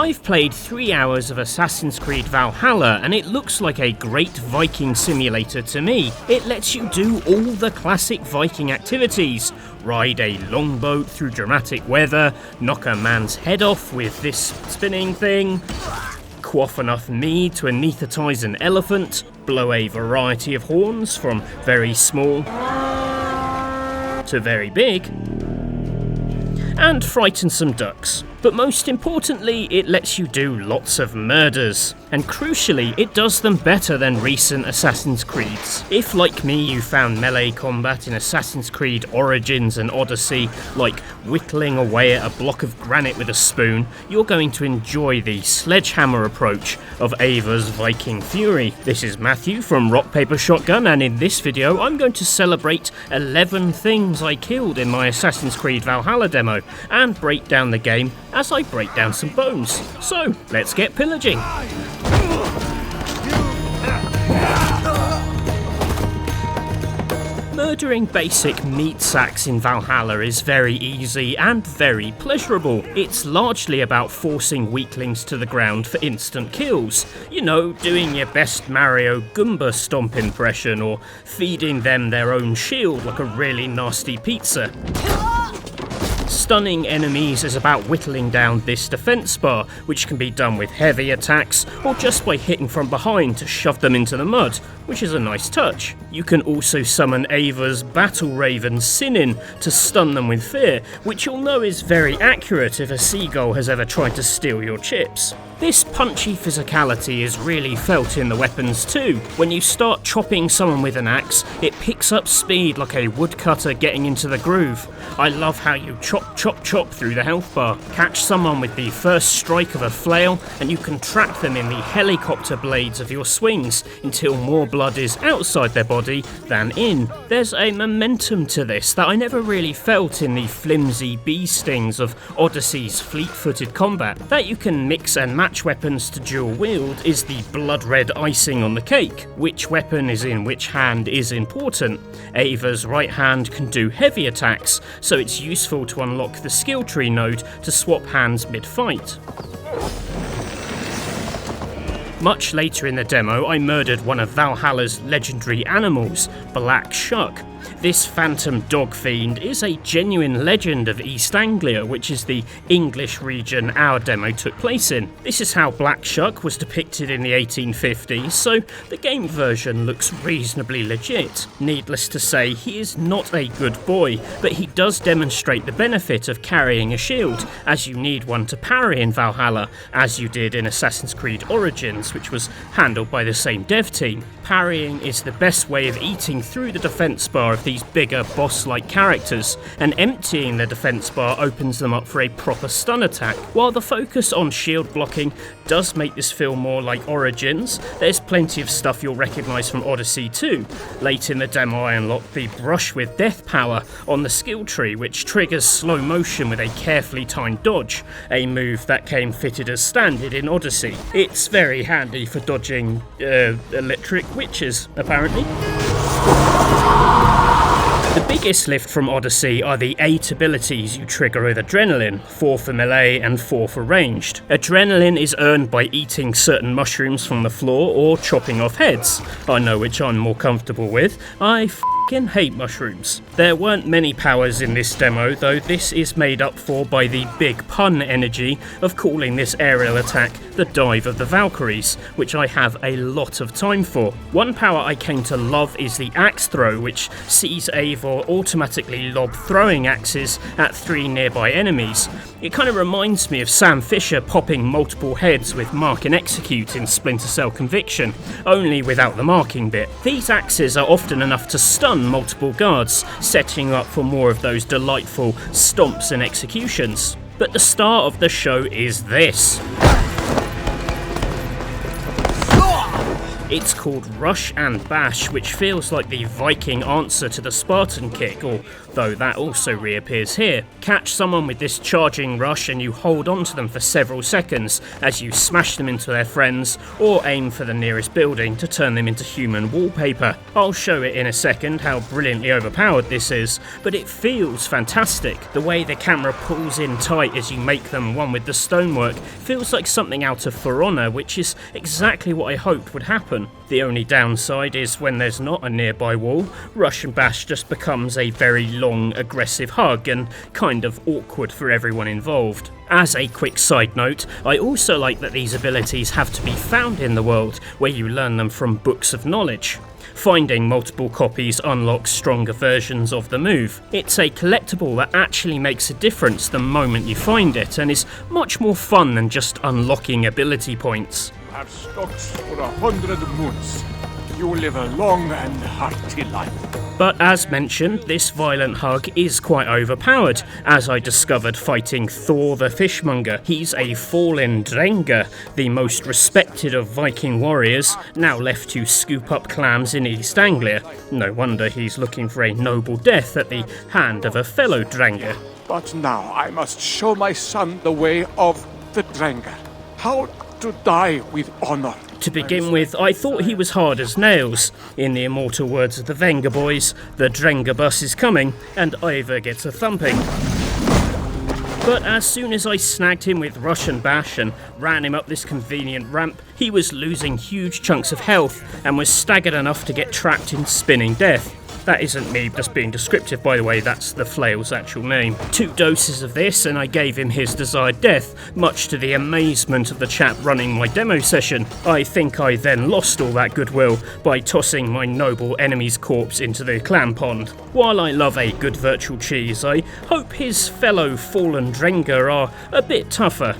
I've played 3 hours of Assassin's Creed Valhalla and it looks like a great Viking simulator to me. It lets you do all the classic Viking activities. Ride a longboat through dramatic weather, knock a man's head off with this spinning thing, quaff enough mead to anaesthetize an elephant, blow a variety of horns from very small to very big, and frighten some ducks. But most importantly, it lets you do lots of murders. And crucially, it does them better than recent Assassin's Creeds. If, like me, you found melee combat in Assassin's Creed Origins and Odyssey like whittling away at a block of granite with a spoon, you're going to enjoy the sledgehammer approach of Eivor's Viking Fury. This is Matthew from Rock Paper Shotgun, and in this video I'm going to celebrate 11 things I killed in my Assassin's Creed Valhalla demo, and break down the game as I break down some bones. So, let's get pillaging! Murdering basic meat sacks in Valhalla is very easy and very pleasurable. It's largely about forcing weaklings to the ground for instant kills. You know, doing your best Mario Goombas stomp impression, or feeding them their own shield like a really nasty pizza. Stunning enemies is about whittling down this defense bar, which can be done with heavy attacks or just by hitting from behind to shove them into the mud, which is a nice touch. You can also summon Eivor's Battle Raven Sinin to stun them with fear, which you'll know is very accurate if a seagull has ever tried to steal your chips. This punchy physicality is really felt in the weapons too. When you start chopping someone with an axe, it picks up speed like a woodcutter getting into the groove. I love how you chop through the health bar, catch someone with the first strike of a flail, and you can trap them in the helicopter blades of your swings until more blood is outside their body than in. There's a momentum to this that I never really felt in the flimsy bee stings of Odyssey's fleet-footed combat. That you can mix and match weapons to dual wield is the blood red icing on the cake. Which weapon is in which hand is important. Eivor's right hand can do heavy attacks, so it's useful to unlock the skill tree node to swap hands mid-fight. Much later in the demo, I murdered one of Valhalla's legendary animals, Black Shuck. This phantom dog fiend is a genuine legend of East Anglia, which is the English region our demo took place in. This is how Black Shuck was depicted in the 1850s, so the game version looks reasonably legit. Needless to say, he is not a good boy, but he does demonstrate the benefit of carrying a shield, as you need one to parry in Valhalla, as you did in Assassin's Creed Origins, which was handled by the same dev team. Parrying is the best way of eating through the defense bar of these bigger boss-like characters, and emptying the defense bar opens them up for a proper stun attack. While the focus on shield blocking does make this feel more like Origins, there's plenty of stuff you'll recognise from Odyssey too. Late in the demo I unlocked the Brush with Death power on the skill tree, which triggers slow motion with a carefully timed dodge, a move that came fitted as standard in Odyssey. It's very handy for dodging electric witches, apparently. The biggest lift from Odyssey are the 8 abilities you trigger with Adrenaline, 4 for melee and 4 for ranged. Adrenaline is earned by eating certain mushrooms from the floor or chopping off heads. I know which I'm more comfortable with. I f***ing hate mushrooms. There weren't many powers in this demo, though this is made up for by the big pun energy of calling this aerial attack the Dive of the Valkyries, which I have a lot of time for. One power I came to love is the Axe Throw, which sees Eivor automatically lob throwing axes at 3 nearby enemies. It kind of reminds me of Sam Fisher popping multiple heads with Mark and Execute in Splinter Cell Conviction, only without the marking bit. These axes are often enough to stun multiple guards, setting up for more of those delightful stomps and executions. But the star of the show is this. It's called Rush and Bash, which feels like the Viking answer to the Spartan kick, although that also reappears here. Catch someone with this charging rush and you hold on to them for several seconds as you smash them into their friends, or aim for the nearest building to turn them into human wallpaper. I'll show it in a second how brilliantly overpowered this is, but it feels fantastic. The way the camera pulls in tight as you make them one with the stonework feels like something out of For Honor, which is exactly what I hoped would happen. The only downside is when there's not a nearby wall, Rush and Bash just becomes a very long, aggressive hug and kind of awkward for everyone involved. As a quick side note, I also like that these abilities have to be found in the world, where you learn them from books of knowledge. Finding multiple copies unlocks stronger versions of the move. It's a collectible that actually makes a difference the moment you find it, and is much more fun than just unlocking ability points. You have stocks for 100 moons. You will live a long and hearty life. But as mentioned, this violent hug is quite overpowered, as I discovered fighting Thor the Fishmonger. He's a Fallen Drengr, the most respected of Viking warriors, now left to scoop up clams in East Anglia. No wonder he's looking for a noble death at the hand of a fellow Drengr. But now I must show my son the way of the Drengr. How to die with honor. To begin with, I thought he was hard as nails. In the immortal words of the Wenger boys, the Drengr bus is coming, and Eivor gets a thumping. But as soon as I snagged him with Rush and Bash and ran him up this convenient ramp, he was losing huge chunks of health and was staggered enough to get trapped in spinning death. That isn't me just being descriptive, by the way, that's the flail's actual name. 2 doses of this and I gave him his desired death, much to the amazement of the chap running my demo session. I think I then lost all that goodwill by tossing my noble enemy's corpse into the clam pond. While I love a good virtual cheese, I hope his fellow Fallen Drengr are a bit tougher.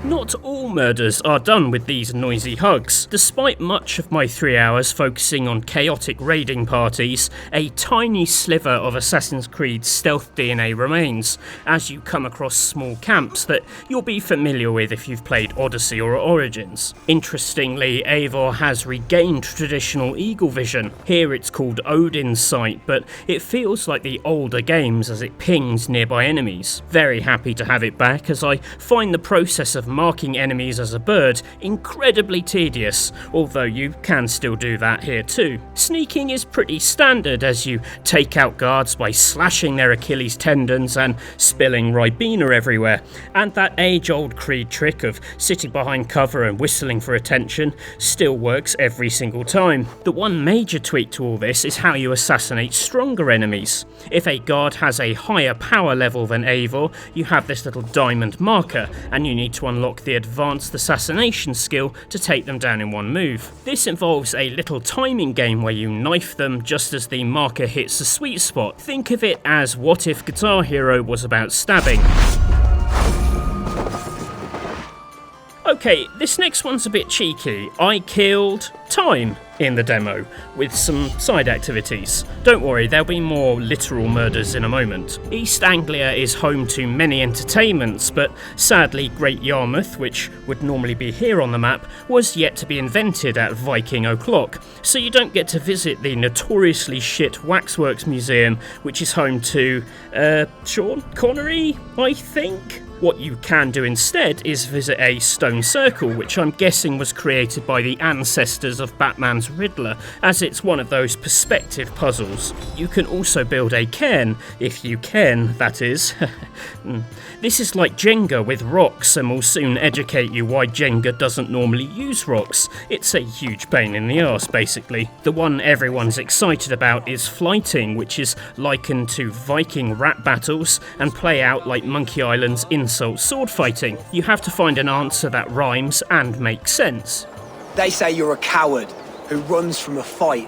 Not all murders are done with these noisy hugs. Despite much of my 3 hours focusing on chaotic raiding parties, a tiny sliver of Assassin's Creed's stealth DNA remains, as you come across small camps that you'll be familiar with if you've played Odyssey or Origins. Interestingly, Eivor has regained traditional eagle vision. Here it's called Odin's sight, but it feels like the older games as it pings nearby enemies. Very happy to have it back, as I find the process of marking enemies as a bird incredibly tedious, although you can still do that here too. Sneaking is pretty standard, as you take out guards by slashing their Achilles tendons and spilling Ribena everywhere, and that age-old Creed trick of sitting behind cover and whistling for attention still works every single time. The one major tweak to all this is how you assassinate stronger enemies. If a guard has a higher power level than Eivor, you have this little diamond marker, and you need to unlock the advanced assassination skill to take them down in one move. This involves a little timing game where you knife them just as the marker hits the sweet spot. Think of it as what if Guitar Hero was about stabbing. Okay, this next one's a bit cheeky. I killed time in the demo, with some side activities. Don't worry, there'll be more literal murders in a moment. East Anglia is home to many entertainments, but sadly Great Yarmouth, which would normally be here on the map, was yet to be invented at Viking O'Clock, so you don't get to visit the notoriously shit Waxworks Museum, which is home to, Sean Connery, I think? What you can do instead is visit a stone circle, which I'm guessing was created by the ancestors of Batman's Riddler, as it's one of those perspective puzzles. You can also build a cairn, if you can, that is. This is like Jenga with rocks, and will soon educate you why Jenga doesn't normally use rocks. It's a huge pain in the arse, basically. The one everyone's excited about is flighting, which is likened to Viking rap battles and play out like Monkey Island's insult sword fighting. You have to find an answer that rhymes and makes sense. They say you're a coward who runs from a fight.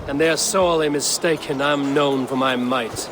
And they are sorely mistaken. I'm known for my might.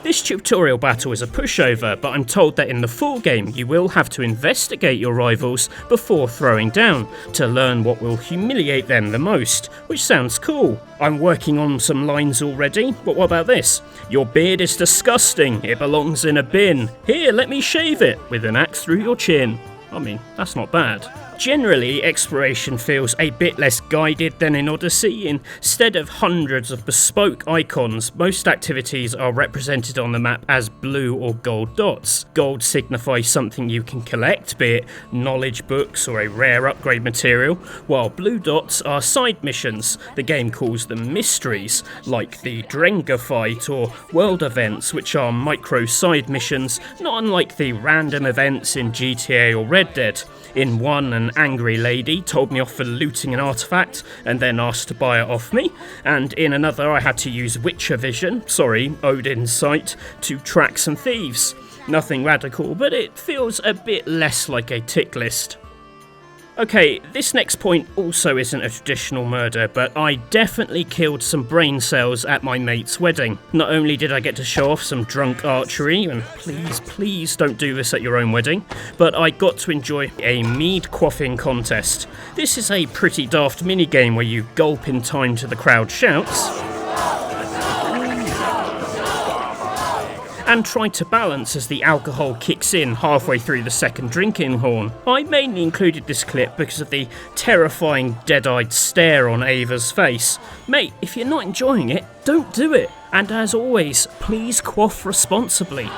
This tutorial battle is a pushover, but I'm told that in the full game you will have to investigate your rivals before throwing down, to learn what will humiliate them the most, which sounds cool. I'm working on some lines already, but what about this? Your beard is disgusting, it belongs in a bin. Here, let me shave it, with an axe through your chin. I mean, that's not bad. Generally, exploration feels a bit less guided than in Odyssey. Instead of hundreds of bespoke icons, most activities are represented on the map as blue or gold dots. Gold signifies something you can collect, be it knowledge books or a rare upgrade material, while blue dots are side missions. The game calls them mysteries, like the Drengr fight or world events, which are micro side missions, not unlike the random events in GTA or Red Dead. In one, an angry lady told me off for looting an artifact and then asked to buy it off me, and in another I had to use Witcher vision, Odin's sight, to track some thieves. Nothing radical, but it feels a bit less like a tick list. Okay, this next point also isn't a traditional murder, but I definitely killed some brain cells at my mate's wedding. Not only did I get to show off some drunk archery, and please don't do this at your own wedding, but I got to enjoy a mead quaffing contest. This is a pretty daft minigame where you gulp in time to the crowd shouts, and try to balance as the alcohol kicks in halfway through the second drinking horn. I mainly included this clip because of the terrifying dead-eyed stare on Eivor's face. Mate, if you're not enjoying it, don't do it. And as always, please quaff responsibly.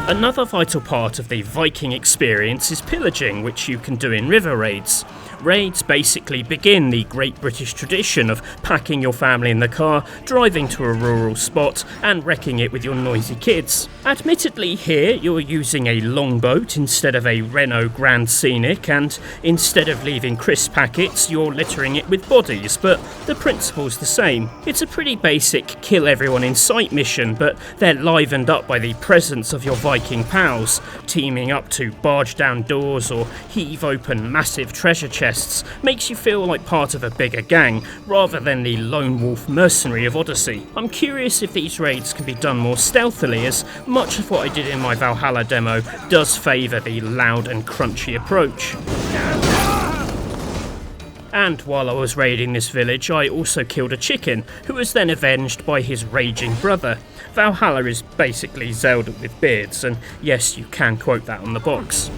Another vital part of the Viking experience is pillaging, which you can do in river raids. Raids basically begin the Great British tradition of packing your family in the car, driving to a rural spot, and wrecking it with your noisy kids. Admittedly, here you're using a longboat instead of a Renault Grand Scenic, and instead of leaving crisp packets, you're littering it with bodies, but the principle's the same. It's a pretty basic kill everyone in sight mission, but they're livened up by the presence of your Viking pals, teaming up to barge down doors or heave open massive treasure chests. Makes you feel like part of a bigger gang, rather than the lone wolf mercenary of Odyssey. I'm curious if these raids can be done more stealthily, as much of what I did in my Valhalla demo does favour the loud and crunchy approach. And while I was raiding this village, I also killed a chicken, who was then avenged by his raging brother. Valhalla is basically Zelda with beards, and yes, you can quote that on the box.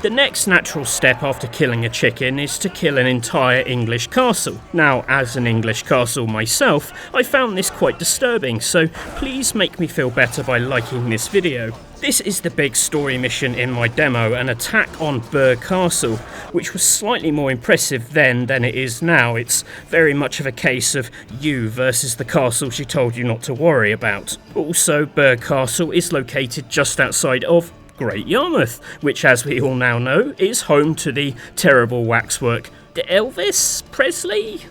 The next natural step after killing a chicken is to kill an entire English castle. Now, as an English castle myself, I found this quite disturbing, so please make me feel better by liking this video. This is the big story mission in my demo, an attack on Burgh Castle, which was slightly more impressive then than it is now. It's very much of a case of you versus the castle she told you not to worry about. Also, Burgh Castle is located just outside of Great Yarmouth, which, as we all now know, is home to the terrible waxwork Elvis Presley?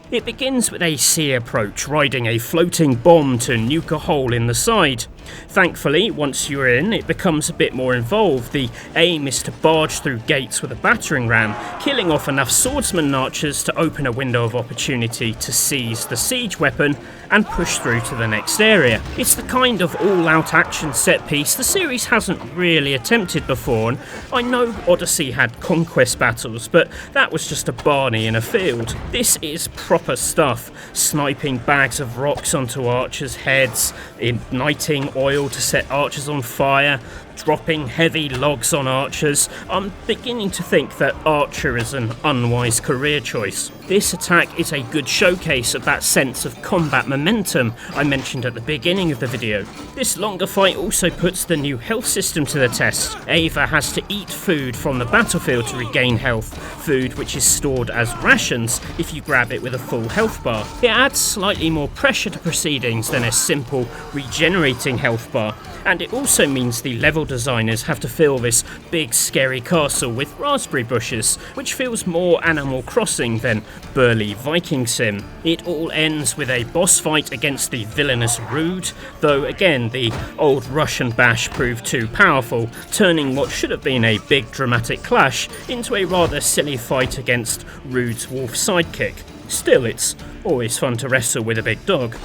It begins with a sea approach, riding a floating bomb to nuke a hole in the side. Thankfully, once you're in, it becomes a bit more involved. The aim is to barge through gates with a battering ram, killing off enough swordsmen and archers to open a window of opportunity to seize the siege weapon and push through to the next area. It's the kind of all-out action set piece the series hasn't really attempted before, and I know Odyssey had conquest battles, but that was just a Barney in a field. This is proper stuff, sniping bags of rocks onto archers' heads, igniting oil to set archers on fire, dropping heavy logs on archers. I'm beginning to think that archer is an unwise career choice. This attack is a good showcase of that sense of combat momentum I mentioned at the beginning of the video. This longer fight also puts the new health system to the test. Eivor has to eat food from the battlefield to regain health, food which is stored as rations if you grab it with a full health bar. It adds slightly more pressure to proceedings than a simple regenerating health bar, and it also means the level designers have to fill this big scary castle with raspberry bushes, which feels more Animal Crossing than burly Viking sim. It all ends with a boss fight against the villainous Rude, though again the old Russian bash proved too powerful, turning what should have been a big dramatic clash into a rather silly fight against Rude's wolf sidekick. Still, it's always fun to wrestle with a big dog.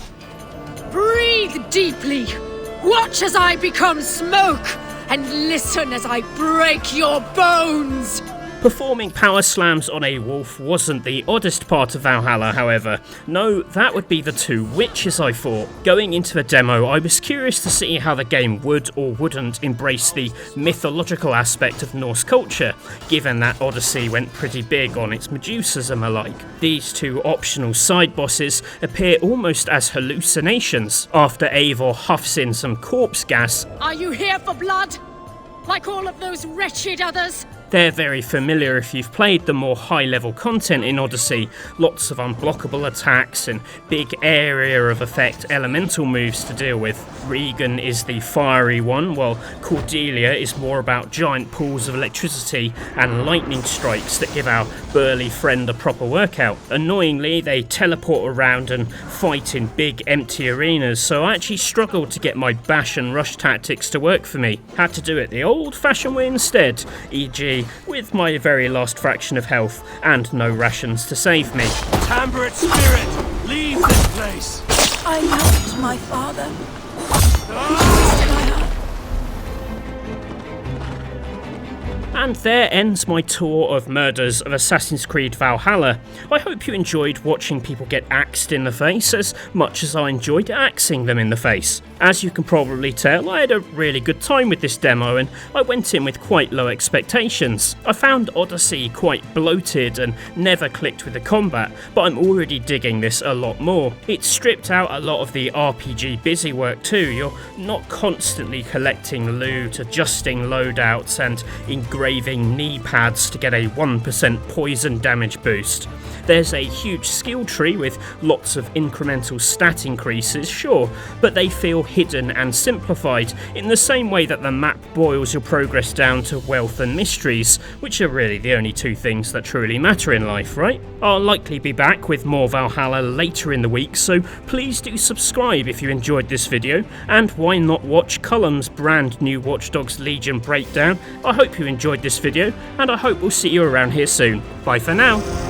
Breathe deeply. Watch as I become smoke, and listen as I break your bones. Performing power slams on a wolf wasn't the oddest part of Valhalla, however. No, that would be the two witches I fought. Going into the demo, I was curious to see how the game would or wouldn't embrace the mythological aspect of Norse culture, given that Odyssey went pretty big on its Medusas and the like. These two optional side bosses appear almost as hallucinations after Eivor huffs in some corpse gas. Are you here for blood? Like all of those wretched others? They're very familiar if you've played the more high-level content in Odyssey, lots of unblockable attacks and big area of effect elemental moves to deal with. Regan is the fiery one, while Cordelia is more about giant pools of electricity and lightning strikes that give our burly friend a proper workout. Annoyingly, they teleport around and fight in big empty arenas, so I actually struggled to get my bash and rush tactics to work for me. Had to do it the old-fashioned way instead, e.g. with my very last fraction of health and no rations to save me. Temperate spirit, leave this place! I loved my father. And there ends my tour of murders of Assassin's Creed Valhalla. I hope you enjoyed watching people get axed in the face as much as I enjoyed axing them in the face. As you can probably tell, I had a really good time with this demo and I went in with quite low expectations. I found Odyssey quite bloated and never clicked with the combat, but I'm already digging this a lot more. It stripped out a lot of the RPG busy work too. You're not constantly collecting loot, adjusting loadouts and engraving knee pads to get a 1% poison damage boost. There's a huge skill tree with lots of incremental stat increases, sure, but they feel hidden and simplified in the same way that the map boils your progress down to wealth and mysteries, which are really the only two things that truly matter in life, right? I'll likely be back with more Valhalla later in the week, so please do subscribe if you enjoyed this video, and why not watch Cullum's brand new Watch Dogs Legion breakdown. I hope you enjoyed this video, and I hope we'll see you around here soon. Bye for now.